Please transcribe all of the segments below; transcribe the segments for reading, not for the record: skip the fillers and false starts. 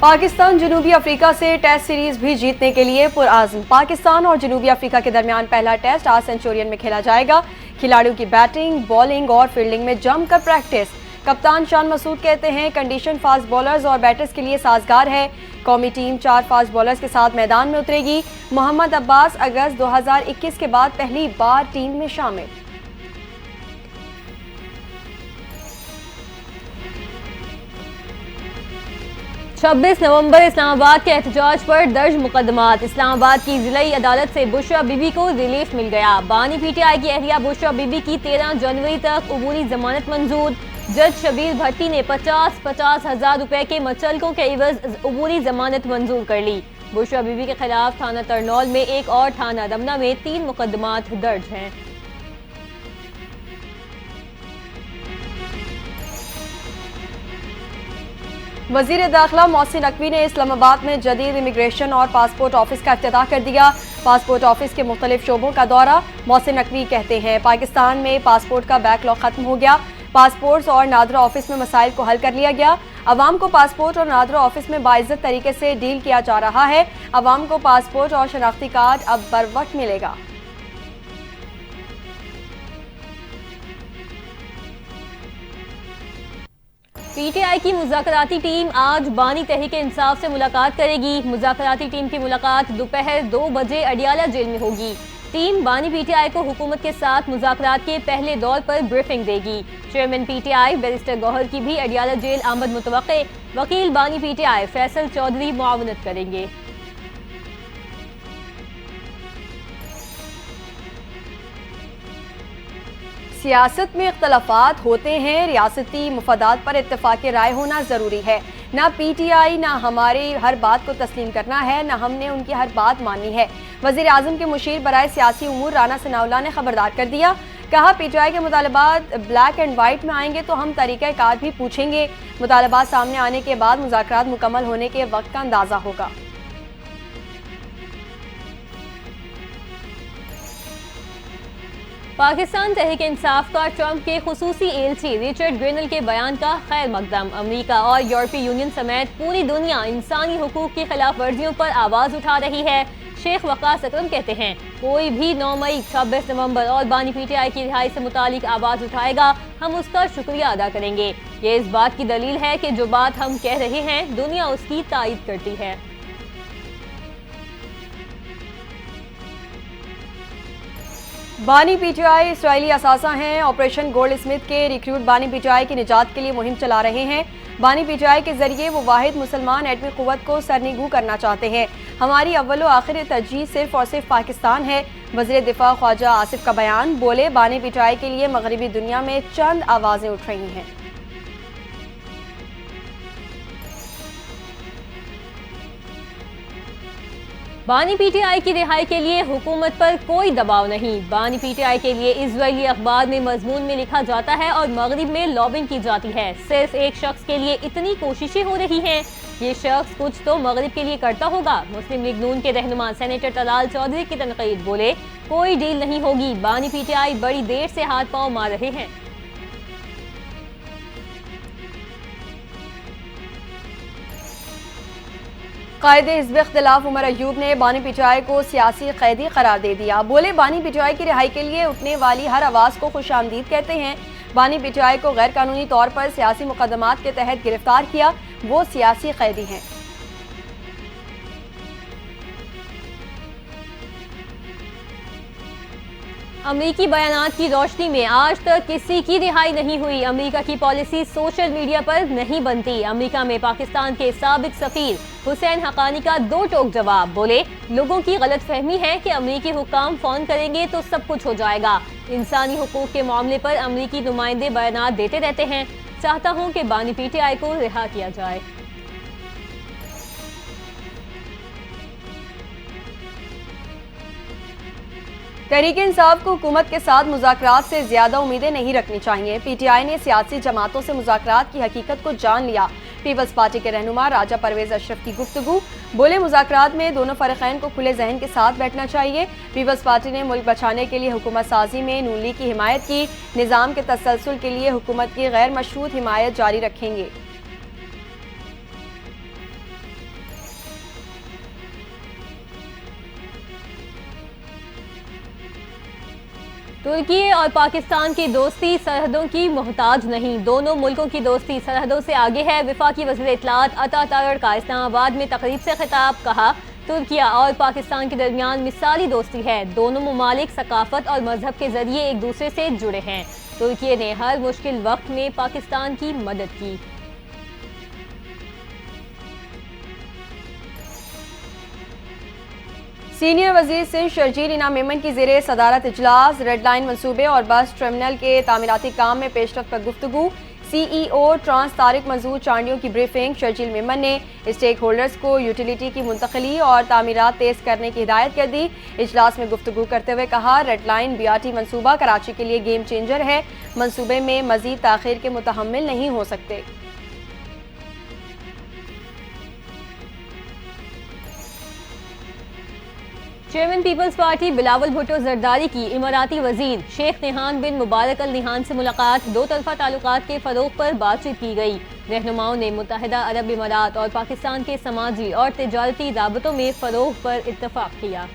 पाकिस्तान जनूबी अफ्रीका से test series भी जीतने के लिए पुरआज़्म। पाकिस्तान और जनूबी अफ्रीका के दरमियान पहला टेस्ट आज सेंचुरियन में खेला जाएगा। खिलाड़ियों की बैटिंग, बॉलिंग और फील्डिंग में जमकर प्रैक्टिस। कप्तान शान मसूद कहते हैं कंडीशन फास्ट बॉलर्स और बैटर्स के लिए साजगार है। कौमी टीम 4 फास्ट बॉलर्स के साथ मैदान में उतरेगी। मोहम्मद अब्बास अगस्त 2021 के बाद पहली बार टीम में शामिल। छब्बीस नवंबर इस्लामाबाद के एहतजाज पर दर्ज मुकदमात। इस्लामाबाद की जिलाई अदालत से बुशरा बीबी को रिलीफ मिल गया। बानी पीटीआई की अहलिया बुशरा बीबी की 13 जनवरी तक उबूरी जमानत मंजूर। जज शबीर भट्टी ने 50-50 हजार रुपए के मचलकों के इवज उबूरी जमानत मंजूर कर ली। बुशरा बीबी के खिलाफ थाना तरनौल में एक और थाना रमना में 3 मुकदमात दर्ज हैं। वजीर दाखिला मोहसिन नकवी ने इस्लामाबाद में जदीद इमिग्रेशन और पासपोर्ट ऑफिस का इफ्तिताह कर दिया। पासपोर्ट ऑफिस के मुख्तलिफ शोबों का दौरा। मोहसिन नकवी कहते हैं पाकिस्तान में पासपोर्ट का बैकलॉग खत्म हो गया। पासपोर्ट्स और नादरा ऑफिस में मसाइल को हल कर लिया गया। अवाम को पासपोर्ट और नादरा ऑफिस में बाइज्जत तरीके से डील किया जा रहा है। अवाम को पासपोर्ट और शनाख्ती कार्ड अब बर वक्त मिलेगा। पीटीआई की मुज़ाकराती टीम आज बानी तहरीक इंसाफ से मुलाकात करेगी। मुज़ाकराती टीम की मुलाकात दोपहर 2 बजे अडियाला जेल में होगी। टीम बानी पीटीआई को हुकूमत के साथ मुज़ाकरात के पहले दौर पर ब्रीफिंग देगी। चेयरमैन पीटीआई बैरिस्टर गौहर की भी अडियाला जेल आमद मुतवक्के। वकील बानी पीटीआई फैसल चौधरी मुआवनत करेंगे। सियासत में इख्तलाफात होते हैं, रियासती मुफादात पर इत्तेफाक राय होना ज़रूरी है। ना पीटीआई ना हमारी हर बात को तस्लीम करना है, ना हमने उनकी हर बात माननी है। वज़ीर आज़म के मुशीर बराए सियासी उमूर राना सनाउल्लाह ने खबरदार कर दिया। कहा पीटीआई के मुतालबात ब्लैक एंड वाइट में आएंगे तो हम तरीक़ा कार भी पूछेंगे। मुतालबात सामने आने के बाद मुज़ाकरात मुकम्मल होने के वक्त का अंदाज़ा होगा। पाकिस्तान तहरीक इंसाफ का ट्रंप के खुसूसी एलची रिचर्ड ग्रेनल के बयान का खैर मकदम। अमेरिका और यूरोपीय यूनियन समेत पूरी दुनिया इंसानी हुकूक की खिलाफ वर्जियों पर आवाज़ उठा रही है। शेख वकास अकरम कहते हैं कोई भी 9 मई, 26 नवंबर और बानी पीटीआई की रिहाई से मुतालिक आवाज़ उठाएगा, हम उसका शुक्रिया अदा करेंगे। ये इस बात की दलील है कि जो बात हम कह रहे हैं दुनिया उसकी तायीद करती है। बानी पीटीआई इसराइली असासा हैं। ऑपरेशन गोल्ड स्मिथ के रिक्रूट बानी पीटीआई की निजात के लिए मुहिम चला रहे हैं। बानी पीटीआई के जरिए वो वाहिद मुसलमान एटमी कुव्वत को सरनिगू करना चाहते हैं। हमारी अव्वल व आखिर तरजीह सिर्फ और सिर्फ पाकिस्तान है। वज़ीर दिफा ख्वाजा आसिफ का बयान। बोले बानी पीटीआई के लिए मगरबी दुनिया में चंद आवाज़ें उठ रही हैं। बानी पीटीआई की रिहाई के लिए हुकूमत पर कोई दबाव नहीं। बानी पीटीआई के लिए इजरायली अखबार में मजमून में लिखा जाता है और मगरिब में लॉबिंग की जाती है। सिर्फ एक शख्स के लिए इतनी कोशिशें हो रही हैं। ये शख्स कुछ तो मगरिब के लिए करता होगा। मुस्लिम लीग नून के रहनुमा सेनेटर तलाल चौधरी की तनकीद। बोले कोई डील नहीं होगी, बानी पीटीआई बड़ी देर से हाथ पांव मार रहे हैं। कायदे हिज़्ब इख्तिलाफ उमर अयूब ने बानी पीटीआई को सियासी कैदी करार दे दिया। बोले बानी पीटीआई की रिहाई के लिए उठने वाली हर आवाज़ को खुशामदीद कहते हैं। बानी पीटीआई को गैर कानूनी तौर पर सियासी मुकदमात के तहत गिरफ्तार किया, वो सियासी कैदी हैं। अमेरिकी बयानात की रोशनी में आज तक किसी की रिहाई नहीं हुई। अमेरिका की पॉलिसी सोशल मीडिया पर नहीं बनती। अमेरिका में पाकिस्तान के साबिक सफीर हुसैन हक्कानी का 2 टोक जवाब। बोले लोगों की गलत फहमी है कि अमेरिकी हुक्काम फोन करेंगे तो सब कुछ हो जाएगा। इंसानी हुकूक के मामले पर अमेरिकी नुमाइंदे बयानात देते रहते हैं। चाहता हूँ कि बानी पीटीआई को रिहा किया जाए। तहरीक इंसाफ को हुकूमत के साथ मुज़ाकरात से ज्यादा उम्मीदें नहीं रखनी चाहिए। पीटीआई ने सियासी जमातों से मुज़ाकरात की हकीकत को जान लिया। पीपल्स पार्टी के रहनुमा राजा परवेज अशरफ की गुफ्तगू। बोले मुज़ाकरात में दोनों फ़रीक़ैन को खुले जहन के साथ बैठना चाहिए। पीपल्स पार्टी ने मुल्क बचाने के लिए हुकूमत साजी में नून लीग की हिमायत की। निज़ाम के तसलसल के लिए हुकूमत की गैर मशरूत हिमायत जारी रखेंगे। तुर्की और पाकिस्तान की दोस्ती सरहदों की मोहताज नहीं, दोनों मुल्कों की दोस्ती सरहदों से आगे है। वफाकी वज़ीर इत्तलात अता तारड़ का इस्लामाबाद में तकरीब से खिताब, कहा तुर्किया और पाकिस्तान के दरमियान मिसाली दोस्ती है। दोनों ममालिक सकाफत और मजहब के जरिए एक दूसरे से जुड़े हैं। तुर्की ने हर मुश्किल वक्त में पाकिस्तान की मदद की। सीनियर वजीर सिंध शर्जील इनाम मेमन की ज़ेरे सदारत इजलास रेड लाइन मनसूबे और बस टर्मिनल के तामीराती काम में पेशरफ पर गुफ्तगू। CEO ट्रांस तारिक मंजूर चांडियों की ब्रीफिंग। शर्जील मेमन ने स्टेक होल्डर्स को यूटिलिटी की मुंतकली और तामीरात तेज करने की हिदायत कर दी। इजलास में गुफ्तगू करते हुए कहा रेड लाइन BRT मनसूबा कराची के लिए गेम चेंजर है। मनसूबे में मजीद ताखीर के मुतहम्मिल नहीं हो सकते। Chairman Peoples Party Bilawal Bhutto Zardari की इमाराती वजीर शेख निहान बिन मुबारक अल निहान से मुलाकात। दो तरफा ताल्लुकात के फरोग पर बातचीत की गई। रहनुमाओं ने मुत्तहिदा अरब इमारात और पाकिस्तान के समाजी और तिजारती राबतों में फरोग पर इत्तफाक किया।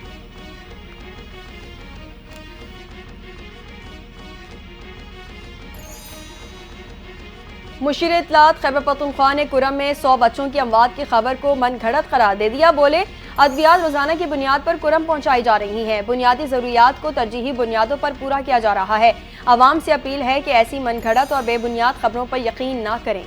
मुशीर इत्तलात खैबर पख्तूनख्वा ने कुरम में 100 बच्चों की अमवात की खबर को मन घड़त करार दे दिया। बोले अद्वियात रोजाना की बुनियाद पर कुरम पहुंचाई जा रही हैं। बुनियादी जरूरियात को तरजीही बुनियादों पर पूरा किया जा रहा है। आवाम से अपील है कि ऐसी मन घड़त और बेबुनियाद खबरों पर यकीन न करें।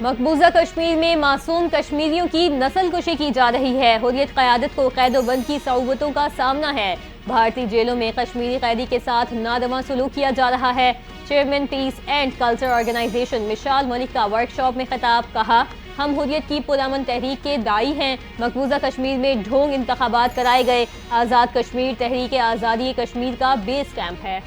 मकबूजा कश्मीर में मासूम कश्मीरियों की नस्लकुशी की जा रही है। हुर्रियत क़यादत को कैदोबंद की सऊबतों का सामना है। भारतीय जेलों में कश्मीरी कैदी के साथ नादमा सलूक किया जा रहा है। Chairman peace and culture organisation Mishal Malik का वर्कशॉप में खिताब, कहा हम हुर्रियत की पुरअमन तहरीक के दाई हैं। मकबूजा कश्मीर में ढोंग इंतखाबात कराए गए। आज़ाद कश्मीर तहरीक आज़ादी कश्मीर का बेस कैंप है।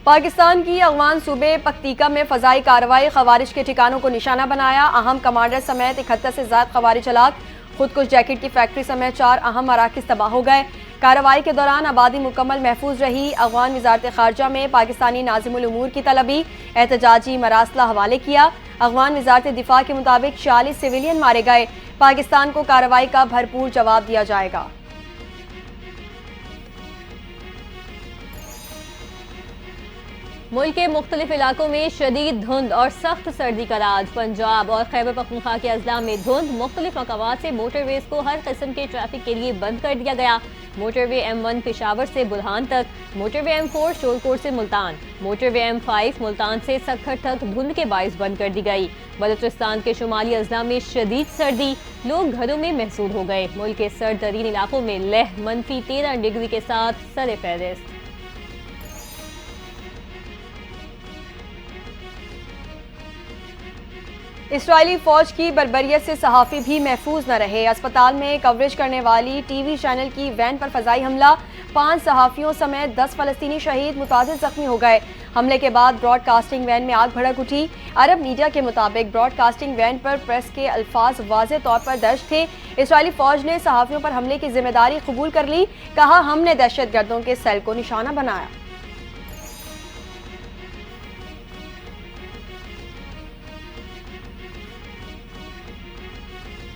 पाकिस्तान की अफगान सूबे पख्तीका में फजाई कार्रवाई, खवारिज के ठिकानों को निशाना बनाया। अहम कमांडर समेत 71 से ज्यादा खवारिज हलाक। खुदकुश जैकेट की फैक्ट्री समेत 4 अहम मराकिज तबाह हो गए। कार्रवाई के दौरान आबादी मुकम्मल महफूज रही। अफगान वजारत खारजा में पाकिस्तानी नाज़िमुल उमूर की तलबी, एहतजाजी मरासला हवाले किया। अफगान वजारत दिफा के मुताबिक 46 सिविलियन मारे गए। पाकिस्तान को कार्रवाई का भरपूर जवाब दिया जाएगा। मुल्क के मुख्तलिफ इलाकों में शदीद धुंध और सख्त सर्दी का राज। पंजाब और खैबर पख्तूनख्वा के अजला में धुंध। मुख्तलिफ मकामात से मोटरवेज को हर किस्म के ट्रैफिक के लिए बंद कर दिया गया। मोटरवे M1 पेशावर से बुरहान तक, मोटरवे M4 शोरकोट से मुल्तान, मोटरवे M5 मुल्तान से सक्खर तक धुंध के बाइस बंद कर दी गई। बलूचिस्तान के शुमाली अजला में शदीद सर्दी, लोग घरों में महसूस हो गए। मुल्क के सर्द तरीन इलाकों में लह -13 डिग्री के साथ सर फहरिस्त। इसराइली फौज की बर्बरियत से सहाफ़ी भी महफूज न रहे। अस्पताल में कवरेज करने वाली TV चैनल की वैन पर फजाई हमला, 5 सहाफ़ियों समेत 10 फ़लस्तीनी शहीद, मुतादिद जख्मी हो गए। हमले के बाद ब्रॉडकास्टिंग वैन में आग भड़क उठी। अरब मीडिया के मुताबिक ब्रॉडकास्टिंग वैन पर प्रेस के अल्फाज वाज़े तौर पर दर्ज थे। इसराइली फौज ने सहाफ़ियों पर हमले की जिम्मेदारी कबूल कर ली। कहा हमने दहशतगर्दों के सेल को निशाना बनाया।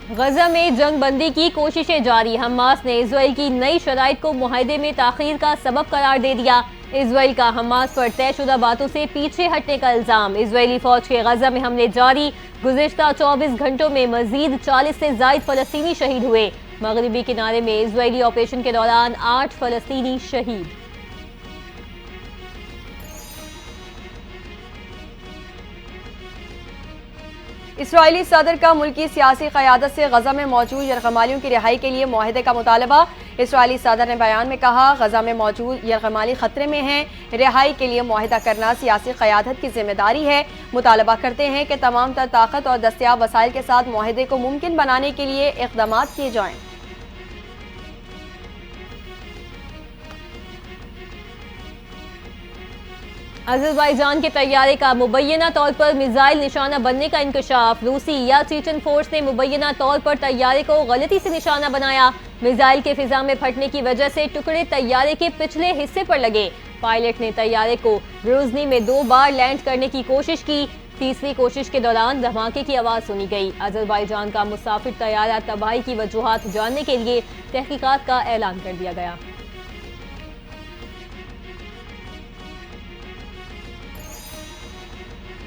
गजा में जंग बंदी की कोशिशें जारी। हमास ने इजराइल की नई शराइत को मुआहदे में ताखीर का सबब करार दे दिया। इजराइल का हमास पर तयशुदा बातों से पीछे हटने का इल्जाम। इजरायली फौज के गजा में हमले जारी। गुज़िश्ता 24 घंटों में मजीद 40 से जायद फ़लस्तीनी शहीद हुए। मगरबी किनारे में इजरायली ऑपरेशन के दौरान 8 फ़लस्तीनी शहीद। इसराइली सदर का मुल्की सियासी क़यादत से गजा में मौजूद यरगमालियों की रिहाई के लिए मुआहदे का मुतालबा। इसराइली सदर ने बयान में कहा गजा में मौजूद यरगमाली खतरे में हैं। रिहाई के लिए मुआहदा करना सियासी क़यादत की जिम्मेदारी है। मुतालबा करते हैं कि तमाम तर ताकत और दस्तियाब वसाइल के साथ मुआहदे को मुमकिन बनाने के लिए इक़दाम किए जाएँ। अज़रबैजान के तैयारे का मुबैना तौर पर मिसाइल निशाना बनने का इंकशाफ। रूसी या चीचन फोर्स ने मुबैना तौर पर तैयारे को गलती से निशाना बनाया। मिसाइल के फिजा में फटने की वजह से टुकड़े तैयारे के पिछले हिस्से पर लगे। पायलट ने तैयारे को ग्रोजनी में 2 बार लैंड करने की कोशिश की। तीसरी कोशिश के दौरान धमाके की आवाज सुनी गई। अज़रबैजान का मुसाफिर तैयारा तबाही की वजूहात जानने के लिए तहकीकात का ऐलान कर दिया गया।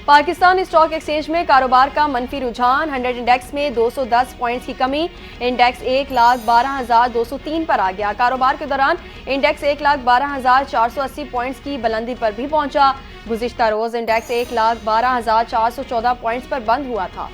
पाकिस्तान स्टॉक एक्सचेंज में कारोबार का मनफी रुझान। 100 इंडेक्स में 210 पॉइंट्स की कमी। इंडेक्स 1,12,203 पर आ गया। कारोबार के दौरान इंडेक्स 1,12,480 पॉइंट्स की बुलंदी पर भी पहुंचा। गुज़िश्ता रोज इंडेक्स 1,12,414 पॉइंट्स पर बंद हुआ था।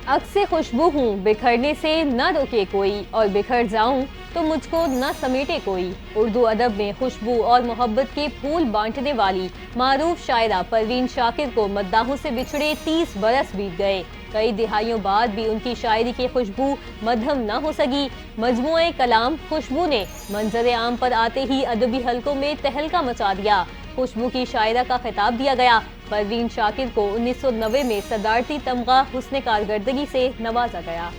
अक्से खुशबू हूँ, बिखरने से न रोके कोई, और बिखर जाऊं तो मुझको न समेटे कोई। उर्दू अदब में खुशबू और मोहब्बत के फूल बांटने वाली मारूफ शायरा परवीन शाकिर को मद्दाहों से बिछड़े 30 बरस बीत गए। कई दिहाइयों बाद भी उनकी शायरी की खुशबू मध्यम न हो सकी। मजमूए कलाम खुशबू ने मंजर आम पर आते ही अदबी हलकों में तहलका मचा दिया। खुशबू की शायरा का खिताब दिया गया। परवीन शाकिर को 1990 में सदारती तमगा हुस्न कारकर्दगी से नवाजा गया।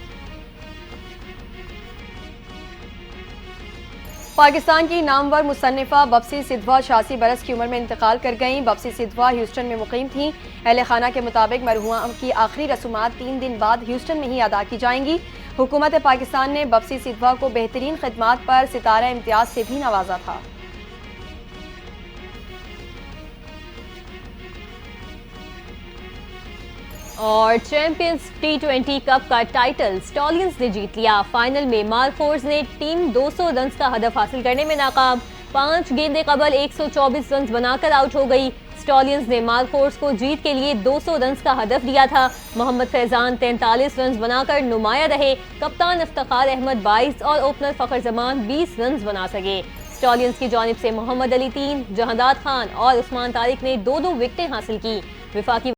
पाकिस्तान की नामवर मुसन्निफा बप्सी सिद्धवा 86 बरस की उम्र में इंतकाल कर गईं। बप्सी सिद्धवा ह्यूस्टन में मुकीम थीं। अहले खाना के मुताबिक मरहुआ की आखिरी रसूमात 3 दिन बाद ह्यूस्टन में ही अदा की जाएंगी। हुकूमत पाकिस्तान ने बप्सी सिद्धवा को बेहतरीन खिदमात पर सितारा इम्तियाज से भी नवाजा था। और चैंपियंस T20 कप का टाइटल स्टॉलियंस ने जीत लिया। फाइनल में मालफोर्स ने टीम 200 रन का हदफ हासिल करने में नाकाम। 5 गेंदे कबल 124 रन बनाकर आउट हो गई। स्टॉलियंस ने मालफोर्स को जीत के लिए 200 रन का हदफ दिया था। मोहम्मद फैजान 43 रन बनाकर नुमाया रहे। कप्तान इफ्तिखार अहमद 22 और ओपनर फखर जमान 20 रन बना सके। स्टॉलियंस की जानिब से मोहम्मद अली 3, जहादात खान और उस्मान तारिक ने 2-2 विकेटें हासिल की। विफाकी